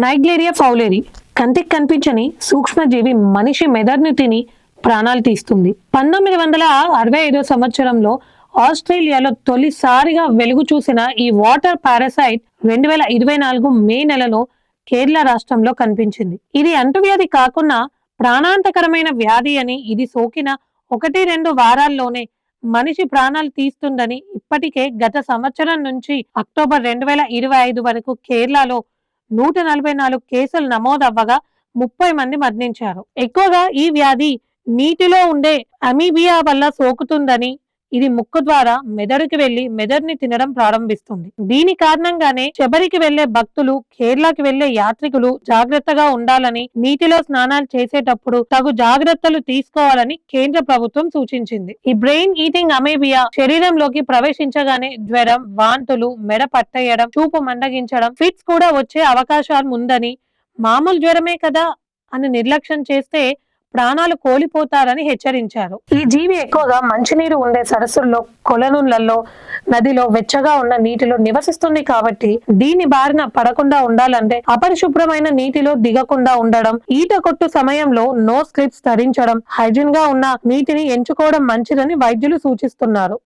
నైగ్లేరియా fowleri కంటికి కనిపించని సూక్ష్మజీవి మనిషి మెదడును తిని ప్రాణాలు తీస్తుంది. 1965 సంవత్సరంలో ఆస్ట్రేలియాలో తొలిసారిగా వెలుగు చూసిన ఈ వాటర్ పారాసైట్ 2024 మే నెలలో కేరళ రాష్ట్రంలో కనిపించింది. ఇది అంటువ్యాధి కాకుండా ప్రాణాంతకరమైన వ్యాధి అని, ఇది సోకిన 1-2 వారాల్లోనే మనిషి ప్రాణాలు తీస్తుందని ఇప్పటికే గత సంవత్సరం నుంచి అక్టోబర్ 2025 వరకు కేరళలో 144 కేసులు నమోదవ్వగా 30 మంది మరణించారు. ఎక్కువగా ఈ వ్యాధి నీటిలో ఉండే అమీబియా వల్ల సోకుతుందని, ఇది ముక్కు ద్వారా మెదడుకి వెళ్లి మెదడుని తినడం ప్రారంభిస్తుంది. దీని కారణంగానే శబరికి వెళ్లే భక్తులు, కేరళకి వెళ్లే యాత్రికులు జాగ్రత్తగా ఉండాలని, నీటిలో స్నానాలు చేసేటప్పుడు తగు జాగ్రత్తలు తీసుకోవాలని కేంద్ర ప్రభుత్వం సూచించింది. ఈ బ్రెయిన్ ఈటింగ్ అమీబియా శరీరంలోకి ప్రవేశించగానే జ్వరం, వాంతులు, మెడ పట్టేయడం, చూపు మందగించడం, ఫిట్స్ కూడా వచ్చే అవకాశాలు ఉందని, మామూలు జ్వరమే కదా అని నిర్లక్ష్యం చేస్తే ప్రాణాలు కోల్పోతారని హెచ్చరించారు. ఈ జీవి ఎక్కువగా మంచినీరు ఉండే సరస్సుల్లో, కొలనులలో, నదిలో, వెచ్చగా ఉన్న నీటిలో నివసిస్తుంది కాబట్టి దీని బారిన పడకుండా ఉండాలంటే అపరిశుభ్రమైన నీటిలో దిగకుండా ఉండడం, ఈత కొట్టు సమయంలో నో స్లిప్స్ ధరించడం, హైజీన్ గా ఉన్న నీటిని ఎంచుకోవడం మంచిదని వైద్యులు సూచిస్తున్నారు.